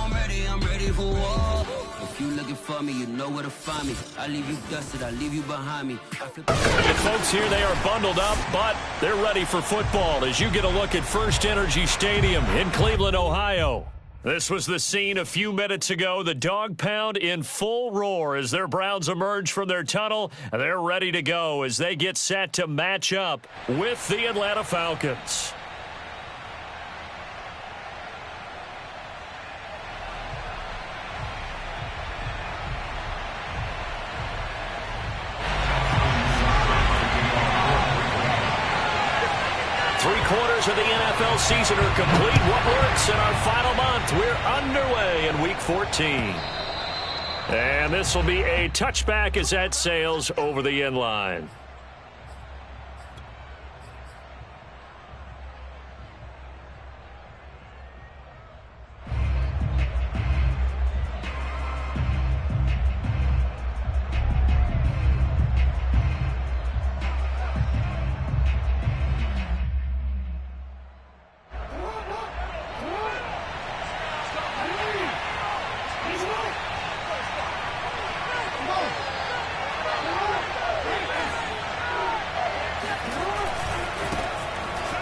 I'm ready for war. If you looking for me, you know where to find me. I leave you dusted, I leave you behind me. The folks here, they are bundled up, but they're ready for football as you get a look at First Energy Stadium in Cleveland, Ohio. This was the scene a few minutes ago. The dog pound in full roar as their Browns emerge from their tunnel. They're ready to go as they get set to match up with the Atlanta Falcons. Three-quarters of the NFL season are complete. What works in our final month? We're underway in Week 14. And this will be a touchback as that sails over the end line.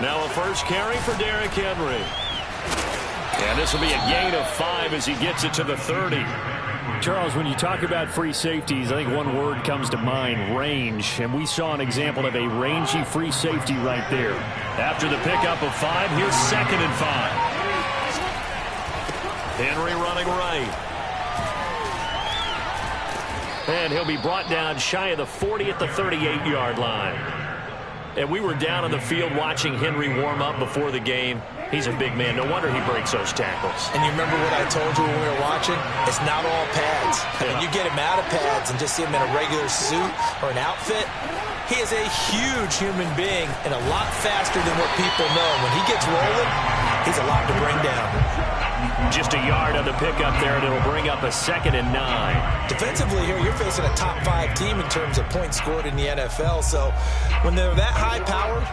Now a first carry for Derrick Henry. And this will be a gain of 5 as he gets it to the 30. Charles, when you talk about free safeties, I think one word comes to mind, range. And we saw an example of a rangy free safety right there. After the pickup of 5, here's 2nd and 5. Henry running right. And he'll be brought down shy of the 40 at the 38-yard line. And we were down on the field watching Henry warm up before the game. He's a big man. No wonder he breaks those tackles. And you remember what I told you when we were watching? It's not all pads. Yeah. When you get him out of pads and just see him in a regular suit or an outfit, he is a huge human being and a lot faster than what people know. When he gets rolling, he's a lot to bring down. Just a yard on the pickup there, and it'll bring up a 2nd and 9. Defensively here, you're facing a top 5 team in terms of points scored in the NFL. So when they're that high-powered,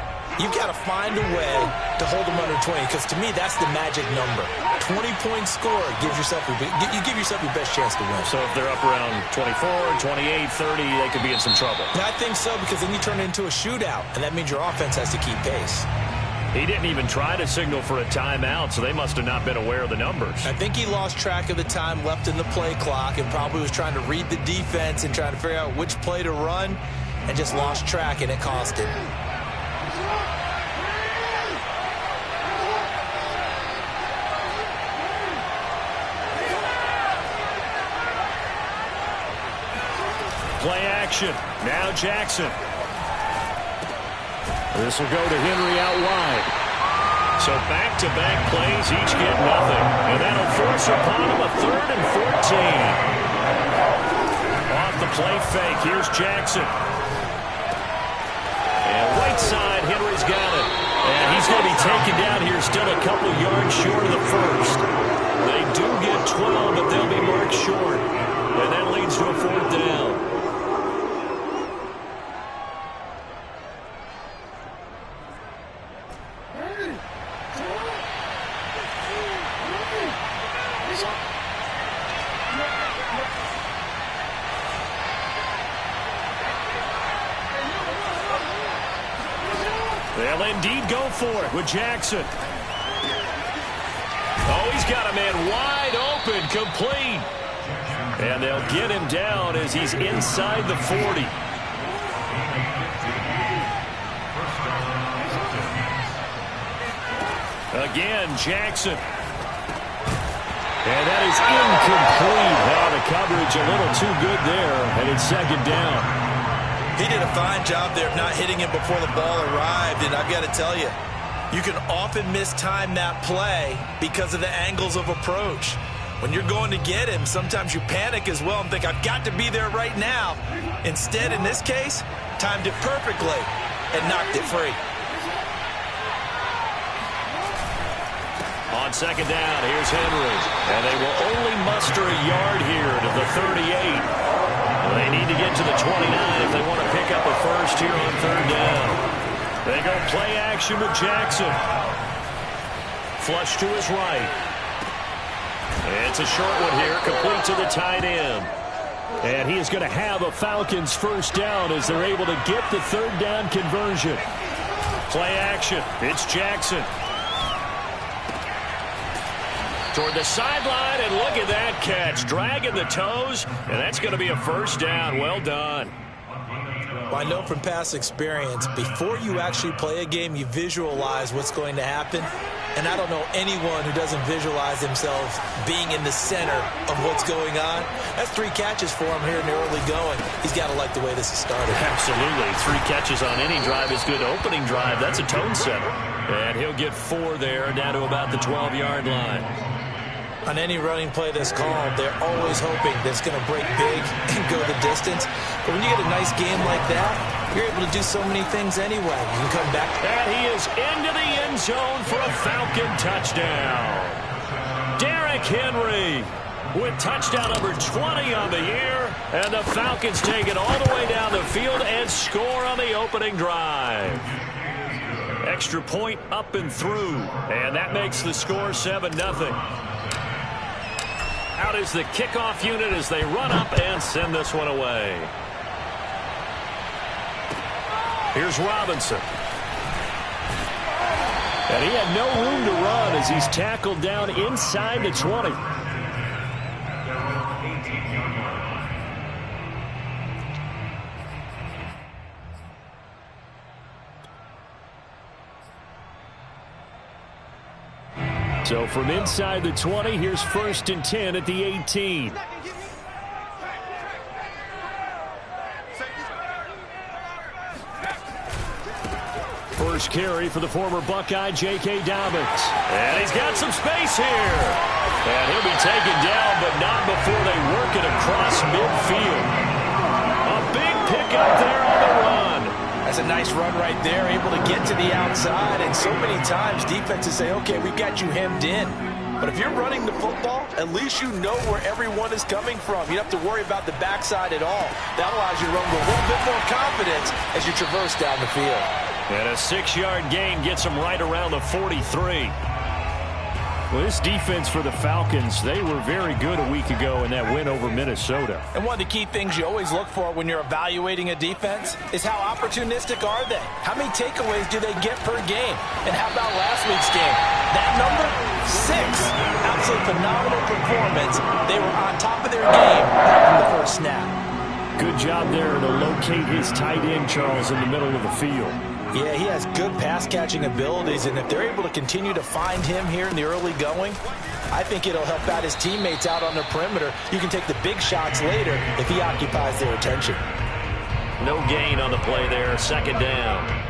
you've got to find a way to hold them under 20, because to me, that's the magic number. 20 points scored gives yourself you give yourself your best chance to win. So if they're up around 24, 28, 30, they could be in some trouble. I think so, because then you turn it into a shootout, and that means your offense has to keep pace. He didn't even try to signal for a timeout, so they must have not been aware of the numbers. I think he lost track of the time left in the play clock and probably was trying to read the defense and trying to figure out which play to run and just lost track, and it cost him. Play action. Now Jackson. This will go to Henry out wide. So back-to-back plays, each get nothing. And that'll force upon him a 3rd and 14. Off the play fake, here's Jackson. And right side, Henry's got it. And he's going to be taken down here, still a couple yards short of the first. They do get 12, but they'll be marked short. And that leads to a 4th down. They'll indeed go for it with Jackson. Oh, he's got a man wide open, complete. And they'll get him down as he's inside the 40. Again, Jackson. And that is incomplete. Now the coverage a little too good there, and it's 2nd down. He did a fine job there of not hitting him before the ball arrived, and I've got to tell you, you can often mistime that play because of the angles of approach. When you're going to get him, sometimes you panic as well and think, I've got to be there right now. Instead, in this case, timed it perfectly and knocked it free. On 2nd down, here's Henry. And they will only muster a yard here to the 38. They need to get to the 29 if they want to pick up a first here on 3rd down. They go play action with Jackson. Flush to his right. And It's a short one here, complete to the tight end. And he is going to have a Falcons first down as they're able to get the third down conversion. Play action. It's Jackson. Toward the sideline, and look at that catch. Dragging the toes, and that's going to be a first down. Well done. Well, I know from past experience, before you actually play a game, you visualize what's going to happen. And I don't know anyone who doesn't visualize themselves being in the center of what's going on. That's 3 catches for him here in the early going. He's got to like the way this has started. Absolutely. 3 catches on any drive is good. Opening drive, that's a tone setter. And he'll get 4 there, down to about the 12-yard line. On any running play that's called, they're always hoping that it's going to break big and go the distance. But when you get a nice game like that, you're able to do so many things anyway. You can come back. And he is into the end zone for a Falcon touchdown. Derrick Henry with touchdown number 20 on the year. And the Falcons take it all the way down the field and score on the opening drive. Extra point up and through. And that makes the score 7-0. Out is the kickoff unit as they run up and send this one away. Here's Robinson. And he had no room to run as he's tackled down inside the 20. So from inside the 20, here's 1st and 10 at the 18. First carry for the former Buckeye, J.K. Dobbins. And he's got some space here. And he'll be taken down, but not before they work it across midfield. A big pickup there on the run. That's a nice run right there, able to get to the outside. And so many times defenses say, okay, we've got you hemmed in. But if you're running the football, at least you know where everyone is coming from. You don't have to worry about the backside at all. That allows you to run with a little bit more confidence as you traverse down the field. And a 6-yard gain gets them right around the 43. Well, this defense for the Falcons, they were very good a week ago in that win over Minnesota. And one of the key things you always look for when you're evaluating a defense is how opportunistic are they? How many takeaways do they get per game? And how about last week's game? That number, 6. Absolutely phenomenal performance. They were on top of their game right from the first snap. Good job there to locate his tight end, Charles, in the middle of the field. Yeah, he has good pass-catching abilities, and if they're able to continue to find him here in the early going, I think it'll help out his teammates out on the perimeter. You can take the big shots later if he occupies their attention. No gain on the play there, 2nd down.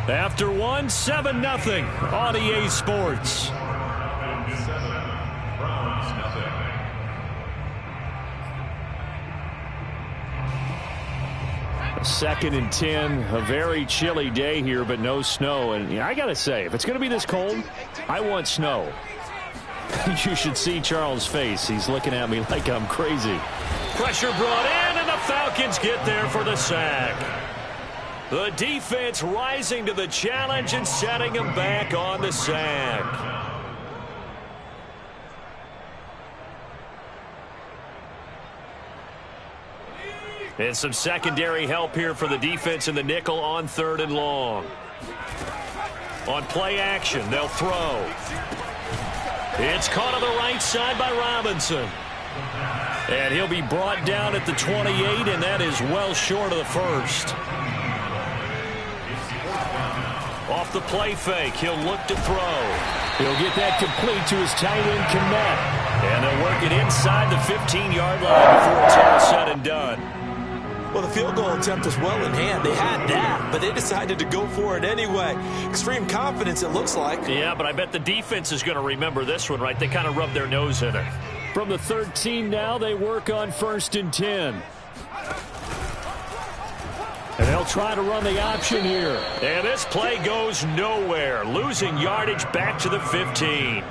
After 7-0 on EA Sports. Second and 10, a very chilly day here, but no snow. And I got to say, if it's going to be this cold, I want snow. You should see Charles' face. He's looking at me like I'm crazy. Pressure brought in, and the Falcons get there for the sack. The defense rising to the challenge and setting him back on the sack. And some secondary help here for the defense in the nickel on 3rd and long. On play action, they'll throw. It's caught on the right side by Robinson. And he'll be brought down at the 28, and that is well short of the first. Off the play fake, he'll look to throw. He'll get that complete to his tight end, Kmet. And they'll work it inside the 15-yard line before it's all said and done. Well, the field goal attempt was well in hand. They had that, but they decided to go for it anyway. Extreme confidence, it looks like. Yeah, but I bet the defense is going to remember this one, right? They kind of rubbed their nose in it. From the 13 now, they work on 1st and 10. And they'll try to run the option here. And this play goes nowhere. Losing yardage back to the 15.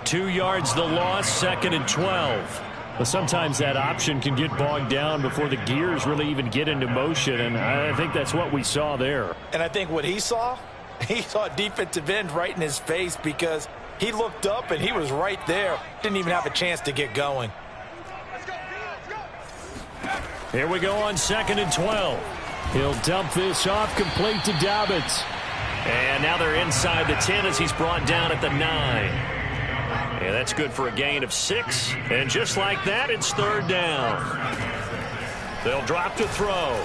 2 yards the loss, 2nd and 12. Well, sometimes that option can get bogged down before the gears really even get into motion, and I think that's what we saw there. And I think what he saw a defensive end right in his face because he looked up and he was right there. Didn't even have a chance to get going. Here we go on 2nd and 12. He'll dump this off, complete to Dobbins. And now they're inside the 10 as he's brought down at the 9. And that's good for a gain of 6. And just like that, it's 3rd down. They'll drop to throw.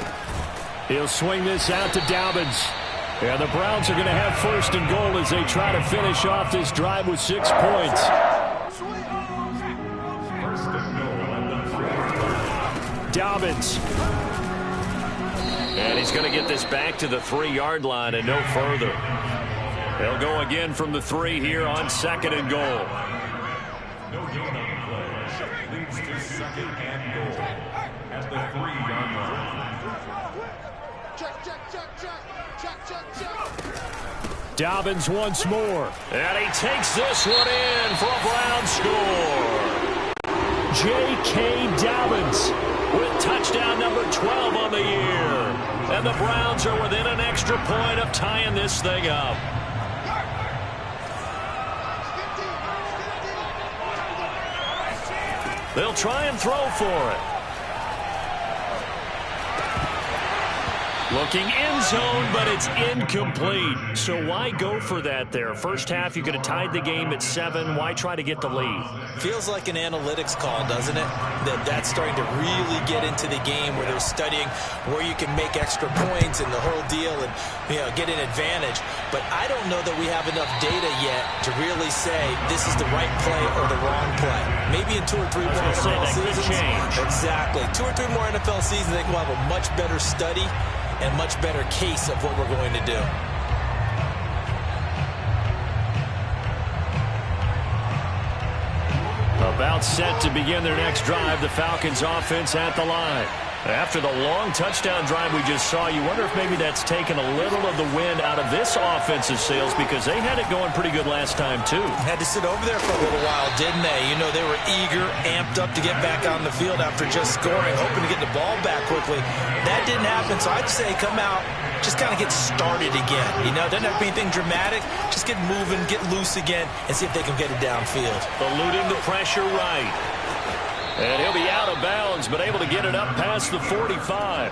He'll swing this out to Dobbins. And the Browns are going to have 1st and goal as they try to finish off this drive with 6 points. Dobbins. And he's going to get this back to the 3-yard line and no further. They'll go again from the 3 here on 2nd and goal. No gain on the play. Leads to 2nd and goal at the 3-yard line. Dobbins once more. And he takes this one in for a Brown score. J.K. Dobbins with touchdown number 12 on the year. And the Browns are within an extra point of tying this thing up. They'll try and throw for it. Looking end zone, but it's incomplete. So why go for that there? First half, you could have tied the game at 7. Why try to get the lead? Feels like an analytics call, doesn't it? That's starting to really get into the game where they're studying where you can make extra points and the whole deal and get an advantage. But I don't know that we have enough data yet to really say this is the right play or the wrong play. Maybe in 2 or 3 more NFL seasons. Exactly. 2 or 3 more NFL seasons, I think we'll have a much better study and much better case of what we're going to do. About set to begin their next drive, the Falcons offense at the line. After the long touchdown drive we just saw, you wonder if maybe that's taken a little of the wind out of this offensive sails because they had it going pretty good last time, too. Had to sit over there for a little while, didn't they? They were eager, amped up to get back on the field after just scoring, hoping to get the ball back quickly. That didn't happen, so I'd say come out, just kind of get started again. Doesn't have to be anything dramatic. Just get moving, get loose again, and see if they can get it downfield. Eluding the pressure right. And he'll be out of bounds, but able to get it up past the 45.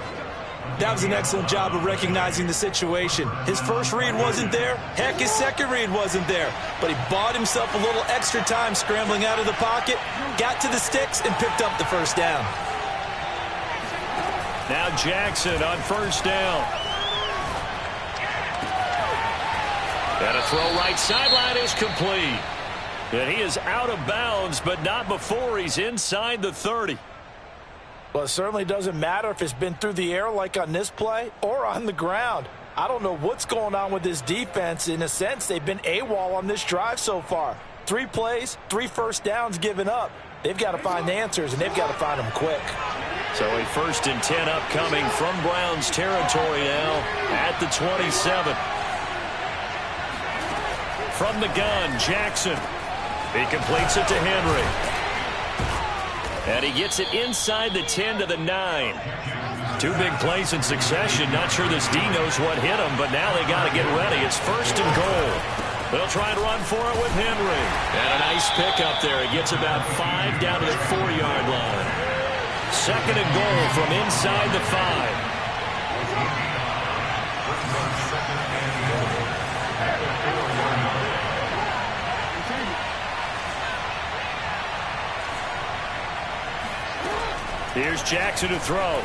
That was an excellent job of recognizing the situation. His first read wasn't there. Heck, his second read wasn't there. But he bought himself a little extra time scrambling out of the pocket, got to the sticks, and picked up the first down. Now Jackson on first down. And a throw right sideline is complete. And he is out of bounds, but not before he's inside the 30. Well, it certainly doesn't matter if it's been through the air like on this play or on the ground. I don't know what's going on with this defense. In a sense, they've been AWOL on this drive so far. 3 plays, 3 first downs given up. They've got to find answers, and they've got to find them quick. So a 1st and 10 upcoming from Browns territory now at the 27. From the gun, Jackson. He completes it to Henry. And he gets it inside the 10 to the 9. 2 big plays in succession. Not sure this D knows what hit him, but now they got to get ready. It's 1st and goal. They'll try and run for it with Henry. And a nice pickup there. He gets about 5 down to the 4-yard line. 2nd and goal from inside the 5. Here's Jackson to throw.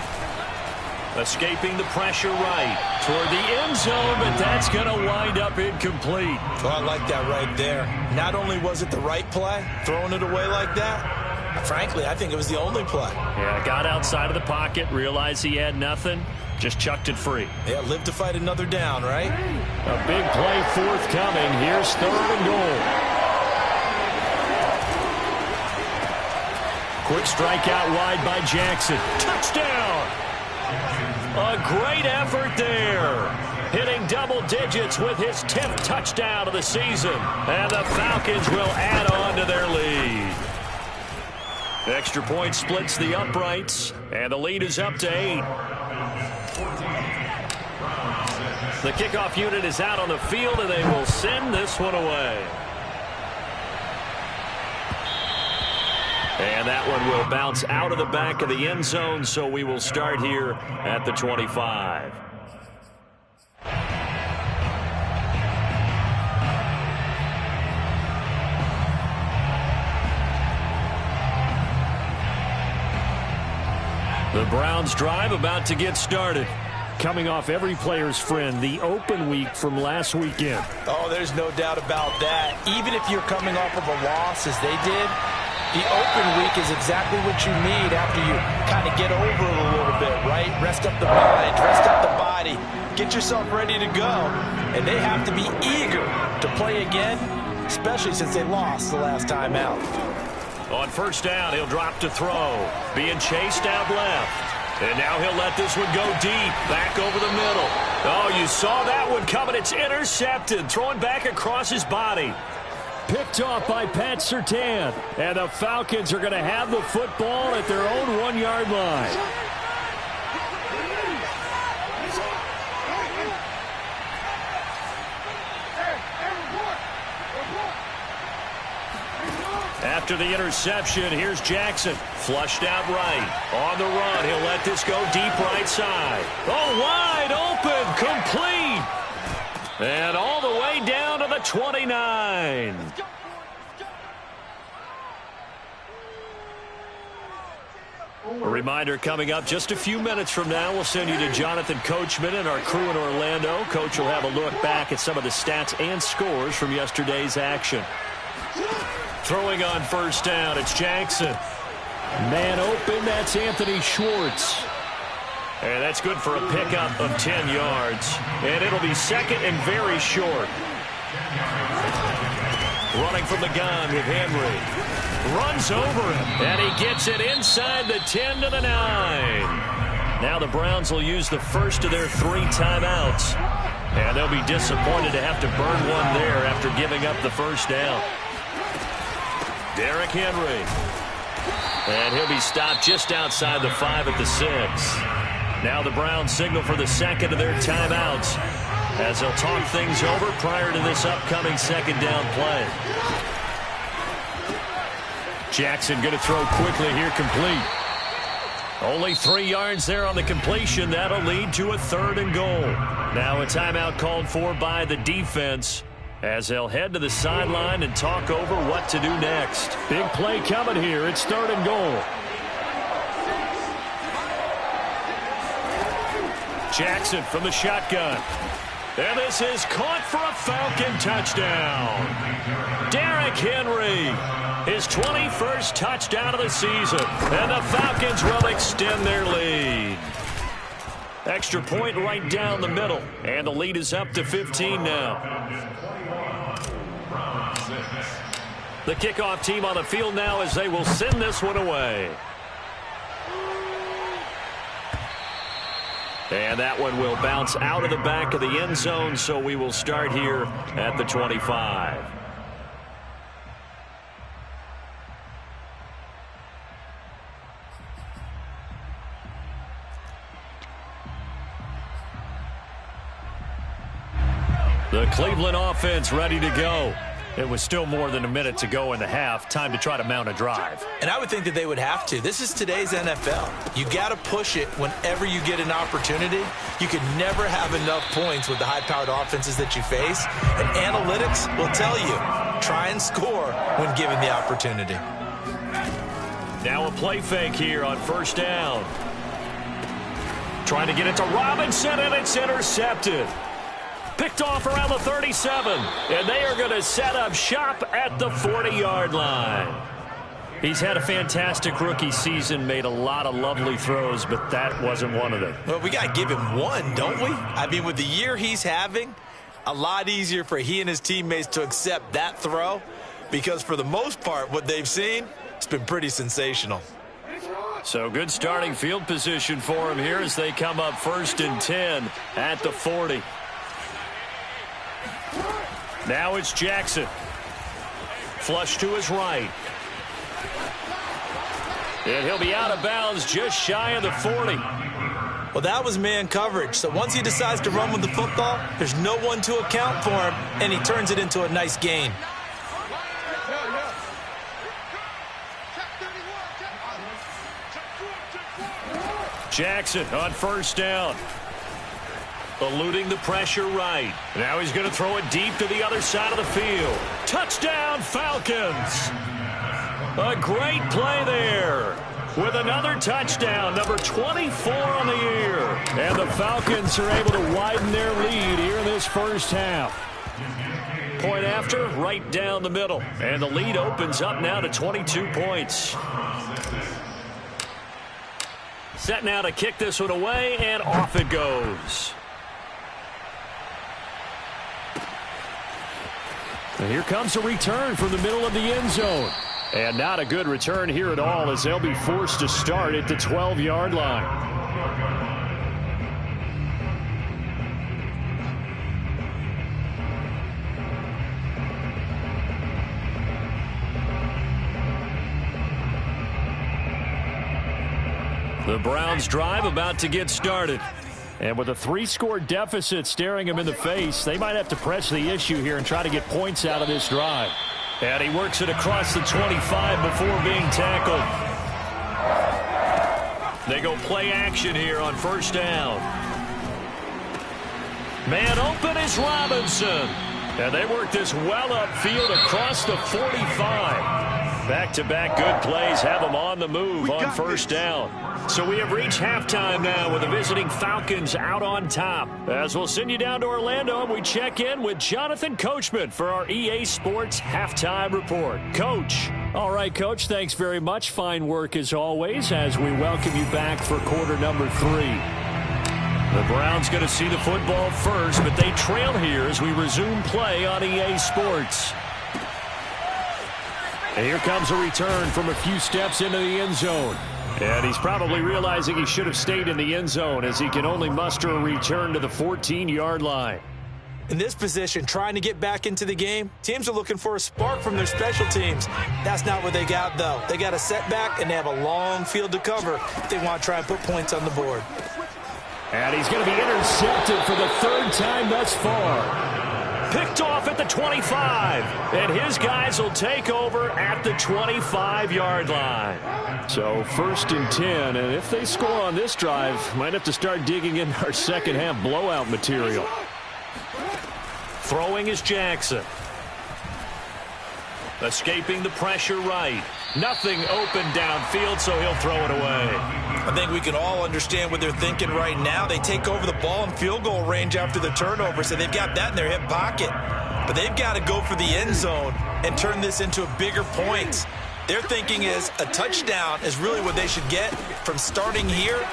Escaping the pressure right toward the end zone, but that's going to wind up incomplete. Oh, I like that right there. Not only was it the right play, throwing it away like that, frankly, I think it was the only play. Yeah, got outside of the pocket, realized he had nothing, just chucked it free. Yeah, live to fight another down, right? A big play forthcoming. Here's 3rd and goal. Quick strike out wide by Jackson. Touchdown! A great effort there. Hitting double digits with his 10th touchdown of the season. And the Falcons will add on to their lead. Extra point splits the uprights. And the lead is up to 8. The kickoff unit is out on the field, and they will send this one away. And that one will bounce out of the back of the end zone, so we will start here at the 25. The Browns drive about to get started. Coming off every player's friend, the open week from last weekend. Oh, there's no doubt about that. Even if you're coming off of a loss as they did, the open week is exactly what you need after you kind of get over it a little bit, right? Rest up the mind, rest up the body, get yourself ready to go. And they have to be eager to play again, especially since they lost the last time out. On first down, he'll drop to throw. Being chased out left. And now he'll let this one go deep, back over the middle. Oh, you saw that one coming. It's intercepted, throwing back across his body. Picked off by Pat Surtain. And the Falcons are going to have the football at their own 1-yard line. After the interception, here's Jackson. Flushed out right. On the run, he'll let this go deep right side. Oh, wide open, complete. And all the way down to the 29. A reminder coming up just a few minutes from now, we'll send you to Jonathan Coachman and our crew in Orlando. Coach will have a look back at some of the stats and scores from yesterday's action. Throwing on first down, it's Jackson. Man open, that's Anthony Schwartz. And that's good for a pickup of 10 yards. And it'll be second and very short. Running from the gun with Henry. Runs over him, and he gets it inside the 10 to the 9. Now the Browns will use the first of their 3 timeouts. And they'll be disappointed to have to burn one there after giving up the first down. Derrick Henry. And he'll be stopped just outside the 5 at the 6. Now the Browns signal for the second of their timeouts as they'll talk things over prior to this upcoming second down play. Jackson going to throw quickly here, complete. Only 3 yards there on the completion. That'll lead to a 3rd and goal. Now a timeout called for by the defense as they'll head to the sideline and talk over what to do next. Big play coming here. It's 3rd and goal. Jackson from the shotgun. And this is caught for a Falcon touchdown. Derrick Henry, his 21st touchdown of the season. And the Falcons will extend their lead. Extra point right down the middle. And the lead is up to 15 now. The kickoff team on the field now as they will send this one away. And that one will bounce out of the back of the end zone, so we will start here at the 25. The Cleveland offense ready to go. It was still more than a minute to go in the half. Time to try to mount a drive. And I would think that they would have to. This is today's NFL. You got to push it whenever you get an opportunity. You can never have enough points with the high-powered offenses that you face. And analytics will tell you, try and score when given the opportunity. Now a play fake here on first down. Trying to get it to Robinson, and it's intercepted. Picked off around the 37, and they are going to set up shop at the 40-yard line. He's had a fantastic rookie season, made a lot of lovely throws, but that wasn't one of them. Well, we got to give him one, don't we? I mean, with the year he's having, a lot easier for he and his teammates to accept that throw because for the most part, what they've seen, it's been pretty sensational. So good starting field position for him here as they come up 1st and 10 at the 40. Now it's Jackson. Flush to his right. And he'll be out of bounds just shy of the 40. Well, that was man coverage. So once he decides to run with the football, there's no one to account for him, and he turns it into a nice gain. Jackson on 1st down. Eluding the pressure right. Now he's going to throw it deep to the other side of the field. Touchdown, Falcons. A great play there. With another touchdown, number 24 on the year. And the Falcons are able to widen their lead here in this first half. Point after, right down the middle. And the lead opens up now to 22 points. Set now to kick this one away, and off it goes. And here comes a return from the middle of the end zone. And not a good return here at all as they'll be forced to start at the 12-yard line. The Browns drive about to get started. And with a 3-score deficit staring him in the face, they might have to press the issue here and try to get points out of this drive. And he works it across the 25 before being tackled. They go play action here on 1st down. Man open is Robinson. And they work this well upfield across the 45. Back-to-back good plays have them on the move on 1st down. So we have reached halftime now with the visiting Falcons out on top. As we'll send you down to Orlando, and we check in with Jonathan Coachman for our EA Sports Halftime Report. Coach. All right, Coach, thanks very much. Fine work as always as we welcome you back for quarter number 3. The Browns going to see the football first, but they trail here as we resume play on EA Sports. And here comes a return from a few steps into the end zone. And he's probably realizing he should have stayed in the end zone as he can only muster a return to the 14-yard line. In this position, trying to get back into the game, teams are looking for a spark from their special teams. That's not what they got, though. They got a setback, and they have a long field to cover if they want to try and put points on the board. And he's going to be intercepted for the 3rd time thus far. Picked off at the 25. And his guys will take over at the 25-yard line. So 1st and 10, and if they score on this drive, might have to start digging in our second half blowout material. Throwing is Jackson. Escaping the pressure right. Nothing open downfield, so he'll throw it away. I think we can all understand what they're thinking right now. They take over the ball in field goal range after the turnover, so they've got that in their hip pocket. But they've got to go for the end zone and turn this into a bigger point. Their thinking is a touchdown is really what they should get from starting here.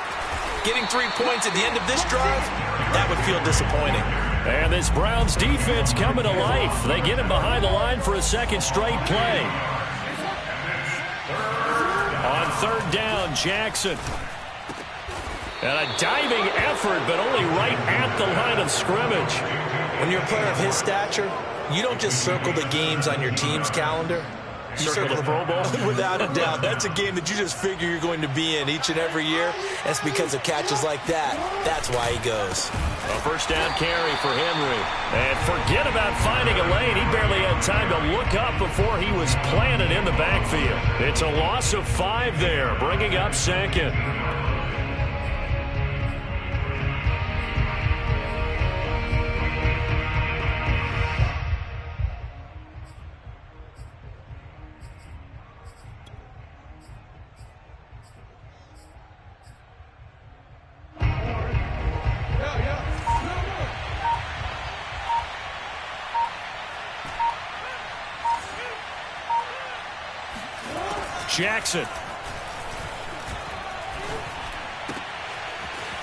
Getting 3 points at the end of this drive, that would feel disappointing. And this Browns defense coming to life. They get him behind the line for a second straight play. On 3rd down, Jackson. And a diving effort, but only right at the line of scrimmage. When you're a player of his stature, you don't just circle the games on your team's calendar. You circle the Pro Bowl? Without a doubt. That's a game that you just figure you're going to be in each and every year. That's because of catches like that. That's why he goes. A 1st down carry for Henry. And forget about finding a lane. He barely had time to look up before he was planted in the backfield. It's a loss of 5 there, bringing up 2nd. Jackson.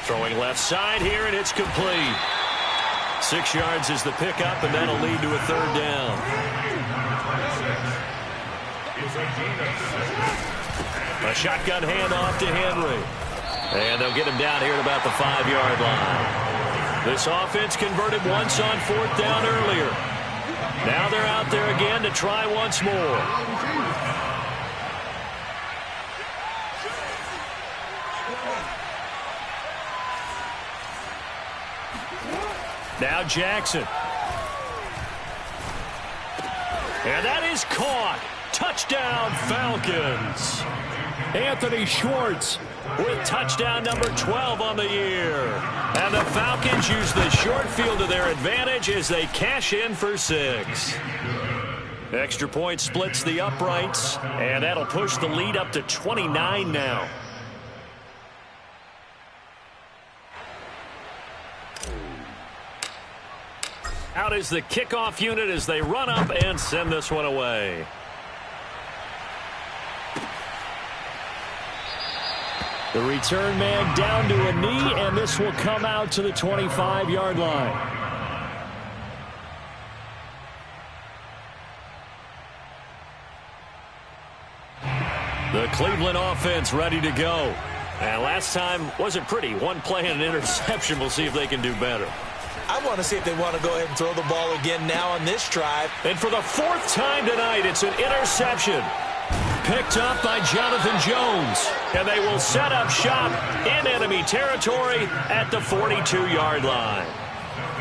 Throwing left side here, and it's complete. 6 yards is the pickup, and that'll lead to a 3rd down. A shotgun handoff to Henry. And they'll get him down here at about the 5-yard line. This offense converted once on 4th down earlier. Now they're out there again to try once more. Now Jackson. And that is caught. Touchdown, Falcons. Anthony Schwartz with touchdown number 12 on the year. And the Falcons use the short field to their advantage as they cash in for 6. Extra point splits the uprights, and that'll push the lead up to 29 now. Out is the kickoff unit as they run up and send this one away. The return man down to a knee, and this will come out to the 25-yard line. The Cleveland offense ready to go. And last time wasn't pretty. One play and an interception. We'll see if they can do better. I want to see if they want to go ahead and throw the ball again now on this drive. And for the 4th time tonight, it's an interception. Picked up by Jonathan Jones. And they will set up shop in enemy territory at the 42-yard line.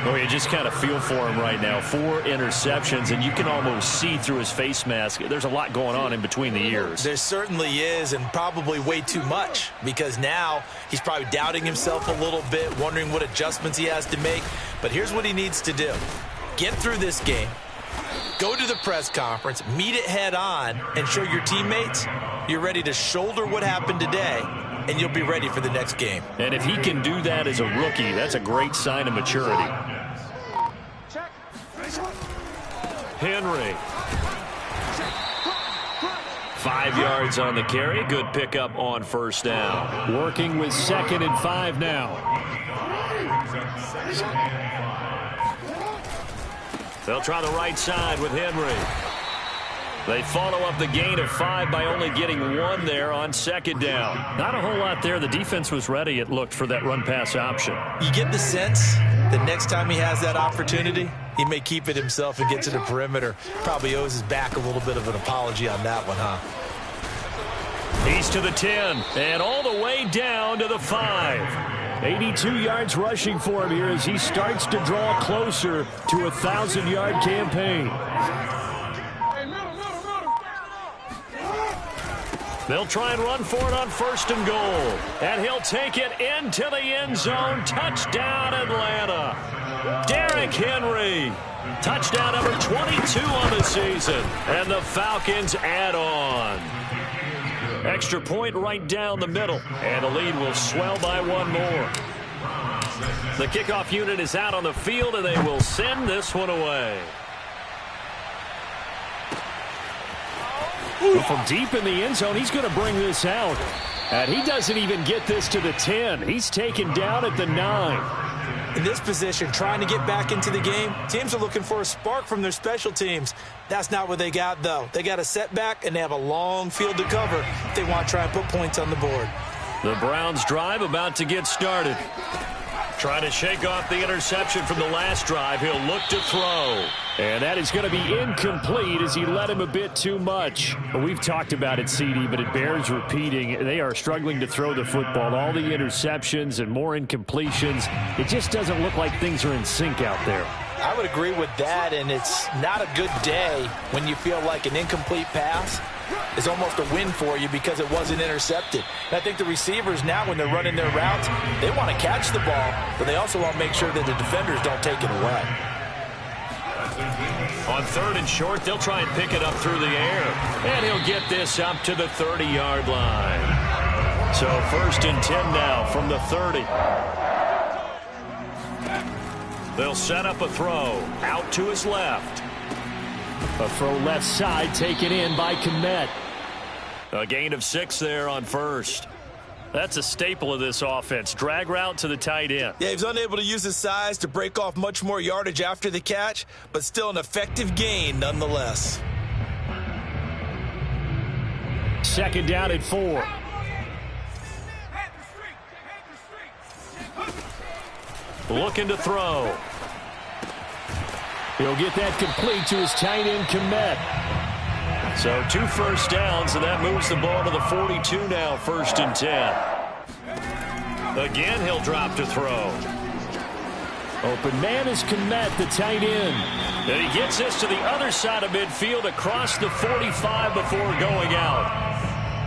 Oh, you just kind of feel for him right now. 4 interceptions, and you can almost see through his face mask. There's a lot going on in between the ears. There certainly is, and probably way too much, because now he's probably doubting himself a little bit, wondering what adjustments he has to make. But here's what he needs to do. Get through this game, go to the press conference, meet it head on, and show your teammates you're ready to shoulder what happened today, and you'll be ready for the next game. And if he can do that as a rookie, that's a great sign of maturity. Henry. 5 yards on the carry. Good pickup on 1st down. Working with 2nd and 5 now. They'll try the right side with Henry. They follow up the gain of 5 by only getting 1 there on 2nd down. Not a whole lot there. The defense was ready, it looked, for that run-pass option. You get the sense that next time he has that opportunity, he may keep it himself and get to the perimeter. Probably owes his back a little bit of an apology on that one, huh? He's to the 10 and all the way down to the 5. 82 yards rushing for him here as he starts to draw closer to a 1,000-yard campaign. They'll try and run for it on 1st and goal. And he'll take it into the end zone. Touchdown, Atlanta. Derrick Henry. Touchdown number 22 on the season. And the Falcons add on. Extra point right down the middle. And the lead will swell by 1 more. The kickoff unit is out on the field, and they will send this one away. From deep in the end zone, he's going to bring this out. And he doesn't even get this to the 10. He's taken down at the 9. In this position, trying to get back into the game, teams are looking for a spark from their special teams. That's not what they got, though. They got a setback, and they have a long field to cover if they want to try and put points on the board. The Browns' drive about to get started. Trying to shake off the interception from the last drive. He'll look to throw. And that is going to be incomplete as he led him a bit too much. We've talked about it, CD, but it bears repeating. They are struggling to throw the football. All the interceptions and more incompletions. It just doesn't look like things are in sync out there. I would agree with that, and it's not a good day when you feel like an incomplete pass is almost a win for you because it wasn't intercepted. And I think the receivers now, when they're running their routes, they want to catch the ball, but they also want to make sure that the defenders don't take it away. On 3rd and short, they'll try and pick it up through the air. And he'll get this up to the 30-yard line. So 1st and 10 now from the 30. They'll set up a throw out to his left. A throw left side taken in by Kmet. A gain of 6 there on 1st. That's a staple of this offense. Drag route to the tight end. Yeah, he's unable to use his size to break off much more yardage after the catch, but still an effective gain nonetheless. Second down at 4. Looking to throw. He'll get that complete to his tight end, Kmet. So 2 first downs, and that moves the ball to the 42 now, 1st and 10. Again, he'll drop to throw. Open man is Kmet, the tight end. And he gets this to the other side of midfield across the 45 before going out.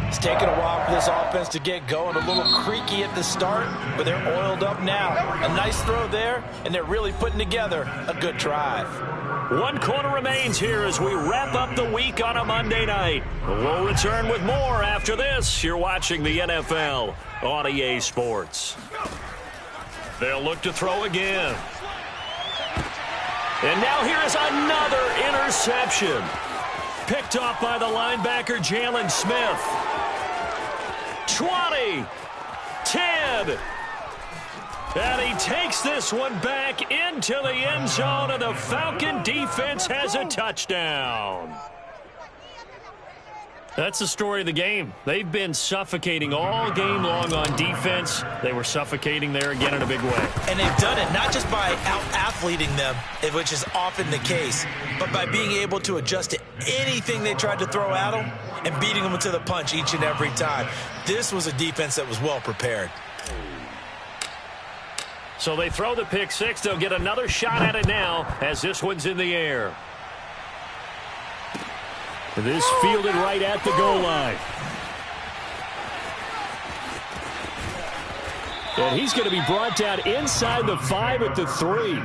It's taken a while for this offense to get going. A little creaky at the start, but they're oiled up now. A nice throw there, and they're really putting together a good drive. 1 quarter remains here as we wrap up the week on a Monday night. We'll return with more after this. You're watching the NFL on EA Sports. They'll look to throw again. And now here is another interception. Picked off by the linebacker, Jalen Smith. 20, 10. And he takes this one back into the end zone, and the Falcon defense has a touchdown. That's the story of the game. They've been suffocating all game long on defense. They were suffocating there again in a big way. And they've done it not just by out-athleting them, which is often the case, but by being able to adjust to anything they tried to throw at them and beating them to the punch each and every time. This was a defense that was well prepared. So they throw the pick six. They'll get another shot at it now as this one's in the air. This fielded right at the goal line. And he's going to be brought down inside the 5 at the 3.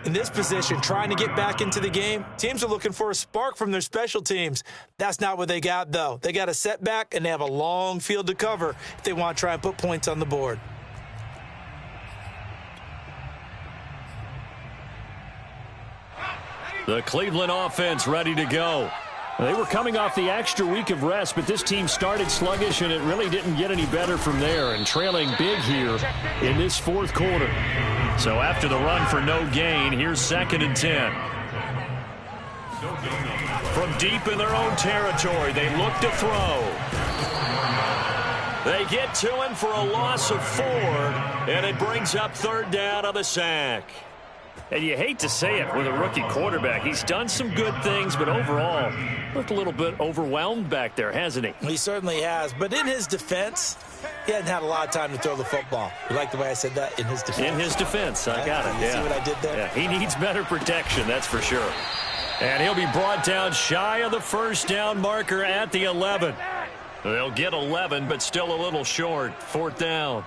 In this position, trying to get back into the game, teams are looking for a spark from their special teams. That's not what they got, though. They got a setback, and they have a long field to cover if they want to try and put points on the board. The Cleveland offense ready to go. They were coming off the extra week of rest, but this team started sluggish, and it really didn't get any better from there, and trailing big here in this 4th quarter. So after the run for no gain, here's 2nd and 10. From deep in their own territory, they look to throw. They get to him for a loss of 4, and it brings up 3rd down on the sack. And you hate to say it with a rookie quarterback. He's done some good things, but overall, looked a little bit overwhelmed back there, hasn't he? He certainly has. But in his defense, he hadn't had a lot of time to throw the football. You like the way I said that? In his defense. In his defense. I got it. You see what I did there? Yeah, he needs better protection, that's for sure. And he'll be brought down shy of the 1st down marker at the 11. They'll get 11, but still a little short. 4th down.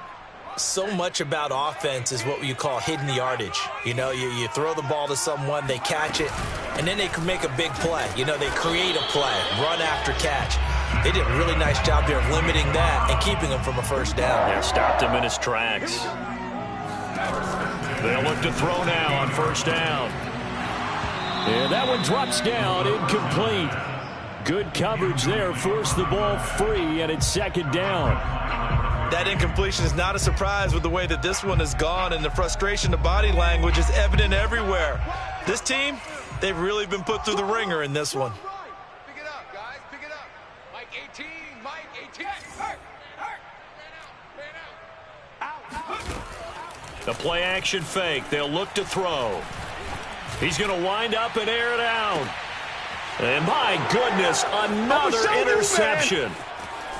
So much about offense is what you call hidden yardage. You know, you throw the ball to someone, they catch it, and then they can make a big play. You know, they create a play, run after catch. They did a really nice job there of limiting that and keeping him from a 1st down. Yeah, stopped him in his tracks. They'll look to throw now on 1st down. And that one drops down, incomplete. Good coverage there, forced the ball free, and it's 2nd down. That incompletion is not a surprise with the way that this one has gone, and the frustration, the body language is evident everywhere. This team, they've really been put through the ringer in this one. Pick it up, guys. Pick it up. Mike 18. Mike 18. The play action fake. They'll look to throw. He's going to wind up and air it out. And my goodness, another interception.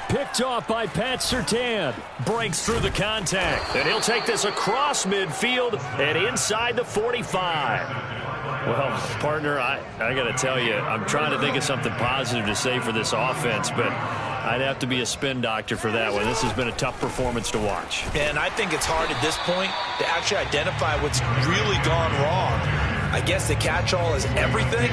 Picked off by Pat Surtain. Breaks through the contact. And he'll take this across midfield and inside the 45. Well, partner, I got to tell you, I'm trying to think of something positive to say for this offense, but I'd have to be a spin doctor for that one. This has been a tough performance to watch. And I think it's hard at this point to actually identify what's really gone wrong. I guess the catch-all is everything.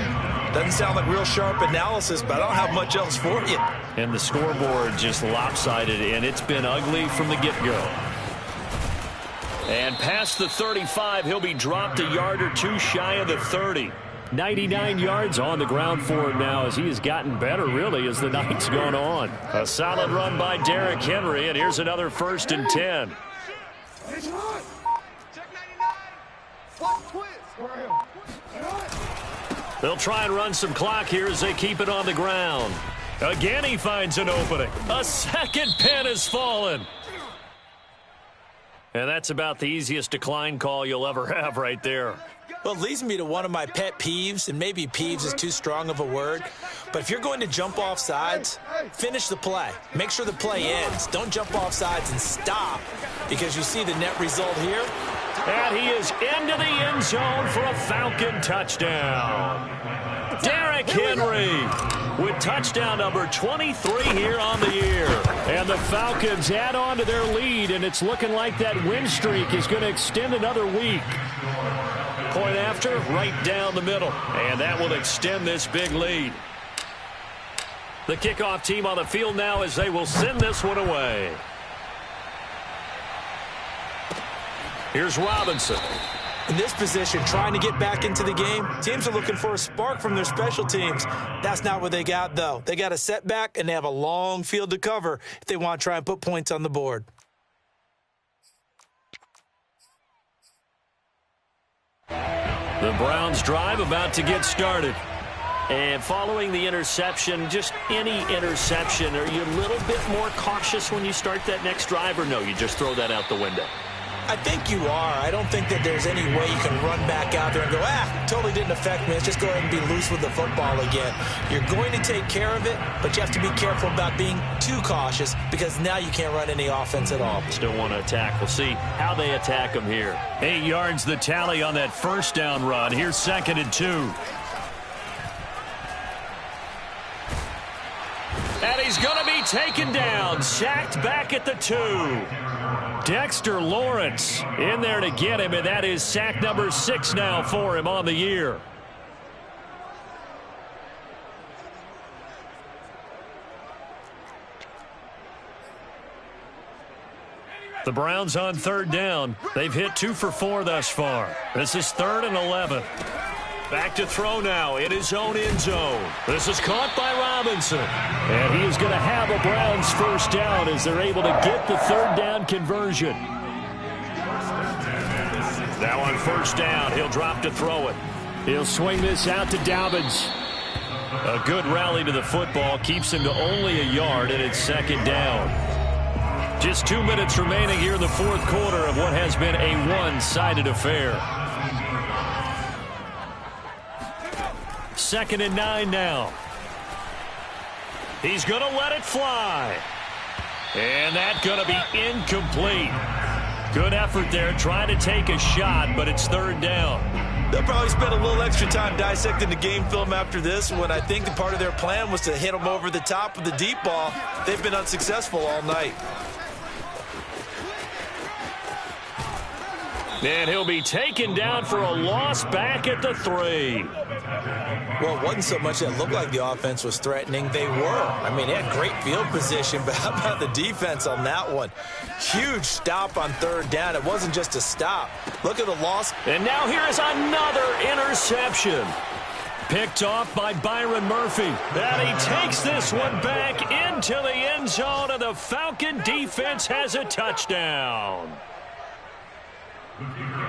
Doesn't sound like real sharp analysis, but I don't have much else for you. And the scoreboard just lopsided, and it's been ugly from the get-go. And past the 35, he'll be dropped a yard or two shy of the 30. 99 yards on the ground for him now as he has gotten better, really, as the night's gone on. A solid run by Derrick Henry, and here's another 1st and 10. Check 99. What twist? They'll try and run some clock here as they keep it on the ground. Again, he finds an opening. A second pin has fallen. And that's about the easiest decline call you'll ever have right there. Well, it leads me to one of my pet peeves, and maybe peeves is too strong of a word, but if you're going to jump off sides, finish the play. Make sure the play ends. Don't jump off sides and stop, because you see the net result here. And he is into the end zone for a Falcon touchdown. Derrick Henry with touchdown number 23 here on the year. And the Falcons add on to their lead, and it's looking like that win streak is going to extend another week. Point after, right down the middle. And that will extend this big lead. The kickoff team on the field now as they will send this one away. Here's Robinson. In this position, trying to get back into the game, teams are looking for a spark from their special teams. That's not what they got, though. They got a setback, and they have a long field to cover if they want to try and put points on the board. The Browns drive about to get started. And following the interception, just any interception, are you a little bit more cautious when you start that next drive, or no, you just throw that out the window? I think you are. I don't think that there's any way you can run back out there and go, totally didn't affect me. Let's just go ahead and be loose with the football again. You're going to take care of it, but you have to be careful about being too cautious because now you can't run any offense at all. Still want to attack. We'll see how they attack them here. 8 yards the tally on that first down run. Here's 2nd and 2. And he's going to be taken down, sacked back at the 2. Dexter Lawrence in there to get him, and that is sack number 6 now for him on the year. The Browns on 3rd down. They've hit 2 for 4 thus far. This is 3rd and 11. Back to throw now in his own end zone. This is caught by Robinson. And he is going to have a Browns first down as they're able to get the 3rd down conversion. Now on 1st down, he'll drop to throw it. He'll swing this out to Dobbins. A good rally to the football keeps him to only a yard, and it's 2nd down. Just 2 minutes remaining here in the 4th quarter of what has been a one-sided affair. 2nd and 9 now. He's going to let it fly. And that's going to be incomplete. Good effort there trying to take a shot, but it's 3rd down. They'll probably spend a little extra time dissecting the game film after this when I think the part of their plan was to hit them over the top with the deep ball. They've been unsuccessful all night. And he'll be taken down for a loss back at the 3. Well, it wasn't so much that it looked like the offense was threatening. They were. I mean, they had great field position, but how about the defense on that one? Huge stop on 3rd down. It wasn't just a stop. Look at the loss. And now here is another interception. Picked off by Byron Murphy. And he takes this one back into the end zone, and the Falcon defense has a touchdown.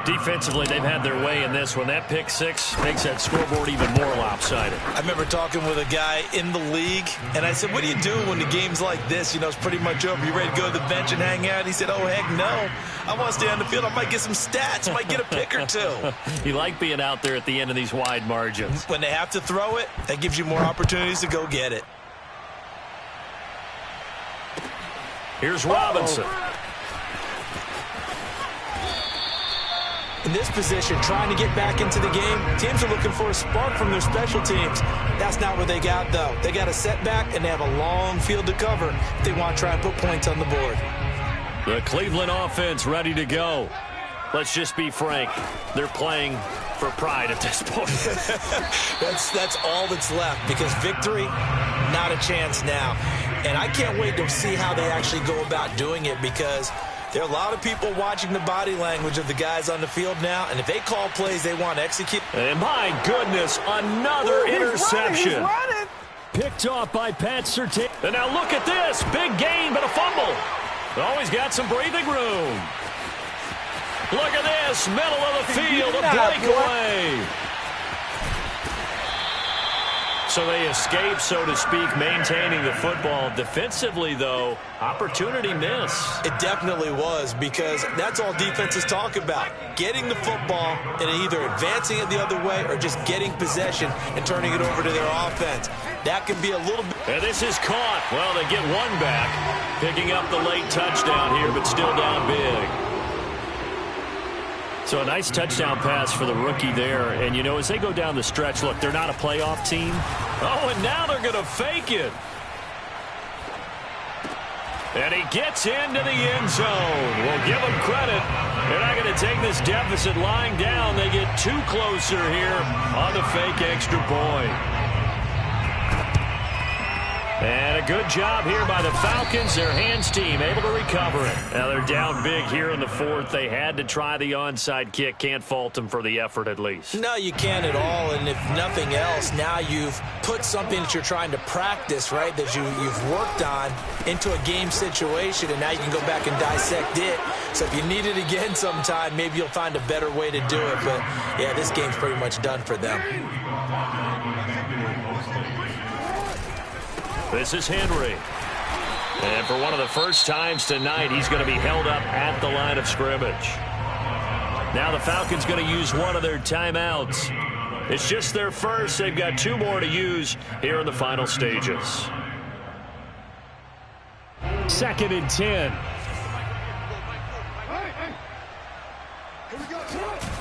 Defensively, they've had their way in this one. That pick 6 makes that scoreboard even more lopsided. I remember talking with a guy in the league, and I said, what do you do when the game's like this? You know, it's pretty much over. You ready to go to the bench and hang out? He said, oh, heck no. I want to stay on the field. I might get some stats. I might get a pick or 2. You like being out there at the end of these wide margins. When they have to throw it, that gives you more opportunities to go get it. Here's Robinson. In this position, trying to get back into the game, teams are looking for a spark from their special teams. That's not what they got, though. They got a setback, and they have a long field to cover if they want to try and put points on the board. The Cleveland offense ready to go. Let's just be frank. They're playing for pride at this point. That's all that's left, because victory, not a chance now. And I can't wait to see how they actually go about doing it, because there are a lot of people watching the body language of the guys on the field now, and if they call plays they want to execute. And my goodness, another interception. He's running. Picked off by Pat Surtain. And now look at this. Big gain, but a fumble. Always got some breathing room. Look at this. Middle of the field, a breakaway. So they escape, so to speak, maintaining the football. Defensively, though, opportunity miss. It definitely was, because that's all defenses talk about. Getting the football and either advancing it the other way or just getting possession and turning it over to their offense. That can be a little bit. And this is caught. Well, they get one back, picking up the late touchdown here, but still down big. So a nice touchdown pass for the rookie there. And, you know, as they go down the stretch, look, they're not a playoff team. Oh, and now they're going to fake it. And he gets into the end zone. We'll give them credit. They're not going to take this deficit lying down. They get two closer here on the fake extra point. And a good job here by the Falcons. Their hands team able to recover it. Now they're down big here in the fourth. They had to try the onside kick. Can't fault them for the effort at least. No, you can't at all. And if nothing else, now you've put something that you're trying to practice, right, that you've worked on into a game situation, and now you can go back and dissect it. So if you need it again sometime, maybe you'll find a better way to do it. But, yeah, this game's pretty much done for them. This is Henry. And for one of the first times tonight, he's going to be held up at the line of scrimmage. Now the Falcons going to use one of their timeouts. It's just their first. They've got two more to use here in the final stages. 2nd and 10.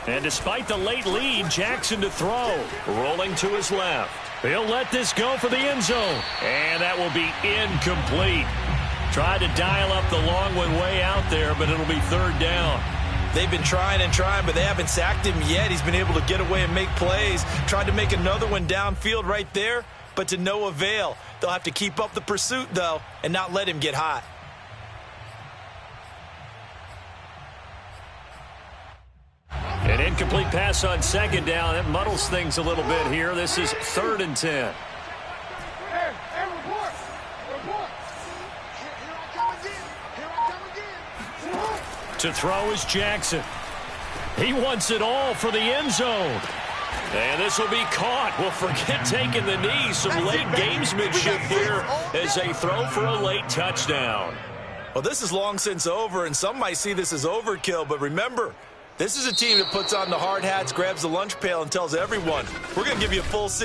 And despite the late lead, Jackson to throw. Rolling to his left. He'll let this go for the end zone. And that will be incomplete. Tried to dial up the long one way out there, but it'll be third down. They've been trying and trying, but they haven't sacked him yet. He's been able to get away and make plays. Tried to make another one downfield right there, but to no avail. They'll have to keep up the pursuit, though, and not let him get hot. An incomplete pass on second down. That muddles things a little bit here. This is 3rd and 10. To throw is Jackson. He wants it all for the end zone. And this will be caught. Well, forget taking the knee. Some late gamesmanship here as they throw for a late touchdown. Well, this is long since over, and some might see this as overkill, but remember, this is a team that puts on the hard hats, grabs the lunch pail, and tells everyone, we're going to give you a full